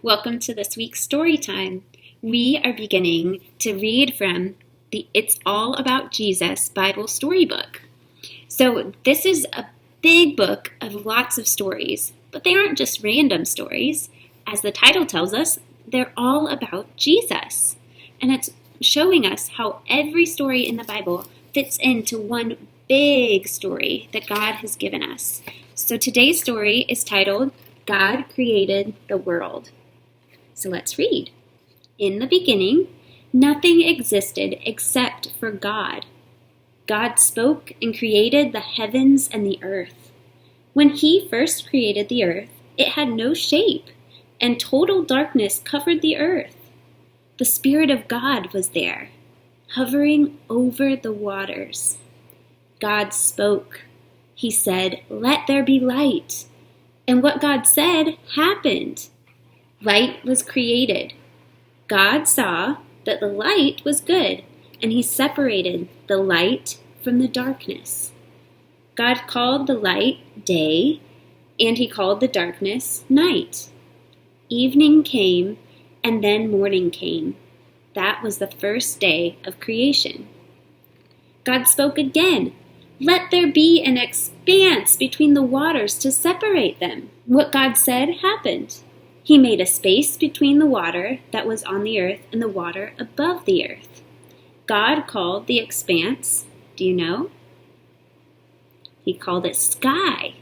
Welcome to this week's story time. We are beginning to read from the It's All About Jesus Bible Storybook. So this is a big book of lots of stories, but they aren't just random stories. As the title tells us, they're all about Jesus. And it's showing us how every story in the Bible fits into one big story that God has given us. So today's story is titled, God Created the World. So let's read. In the beginning, nothing existed except for God. God spoke and created the heavens and the earth. When He first created the earth, it had no shape, and total darkness covered the earth. The Spirit of God was there, hovering over the waters. God spoke. He said, "Let there be light." And what God said happened. Light was created. God saw that the light was good, and He separated the light from the darkness. God called the light day, and He called the darkness night. Evening came, and then morning came. That was the first day of creation. God spoke again. Let there be an expanse between the waters to separate them. What God said happened. He made a space between the water that was on the earth and the water above the earth. God called the expanse, do you know? He called it sky.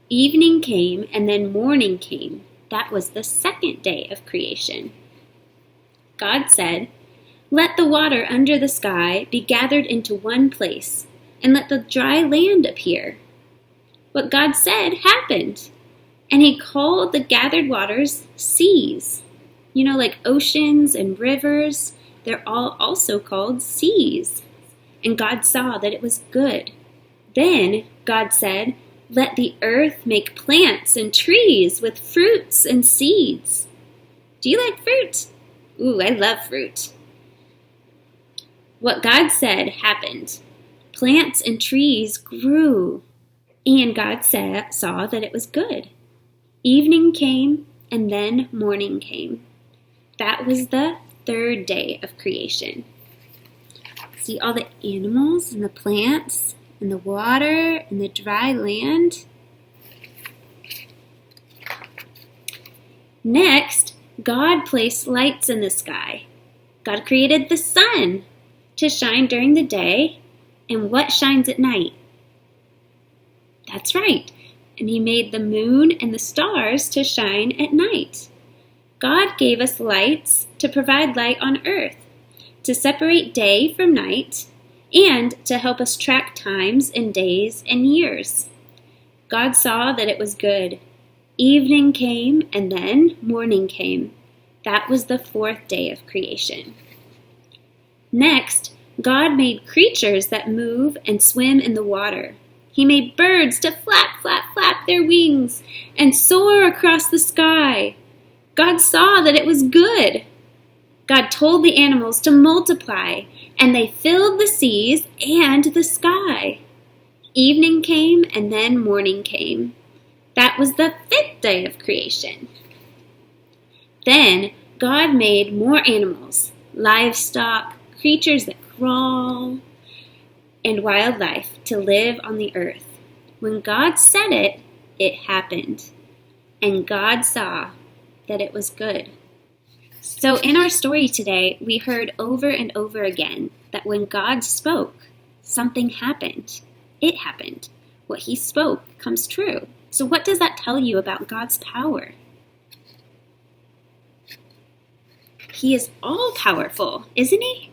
Evening came and then morning came. That was the second day of creation. God said, "Let the water under the sky be gathered into one place, and let the dry land appear." What God said happened. And He called the gathered waters seas. You know, like oceans and rivers, they're all also called seas. And God saw that it was good. Then God said, "Let the earth make plants and trees with fruits and seeds." Do you like fruit? Ooh, I love fruit. What God said happened. Plants and trees grew. And God saw that it was good. Evening came, and then morning came. That was the third day of creation. See all the animals and the plants and the water and the dry land? Next, God placed lights in the sky. God created the sun to shine during the day, and what shines at night? That's right. And He made the moon and the stars to shine at night. God gave us lights to provide light on earth, to separate day from night, and to help us track times and days and years. God saw that it was good. Evening came and then morning came. That was the fourth day of creation. Next, God made creatures that move and swim in the water. He made birds to flap, flap, flap their wings and soar across the sky. God saw that it was good. God told the animals to multiply, and they filled the seas and the sky. Evening came, and then morning came. That was the fifth day of creation. Then God made more animals, livestock, creatures that crawl, and wildlife to live on the earth. When God said it, it happened. And God saw that it was good. So in our story today, we heard over and over again that when God spoke, something happened. It happened. What He spoke comes true. So what does that tell you about God's power? He is all-powerful, isn't He?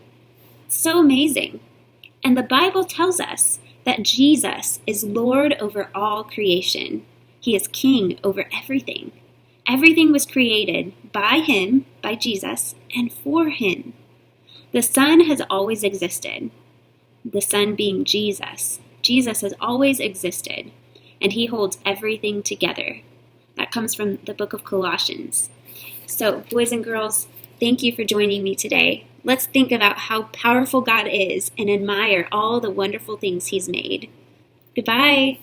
So amazing. And the Bible tells us that Jesus is Lord over all creation. He is King over everything. Everything was created by Him, by Jesus, and for Him. The Son has always existed. The Son being Jesus. Jesus has always existed, and He holds everything together. That comes from the book of Colossians. So, boys and girls, thank you for joining me today. Let's think about how powerful God is and admire all the wonderful things He's made. Goodbye.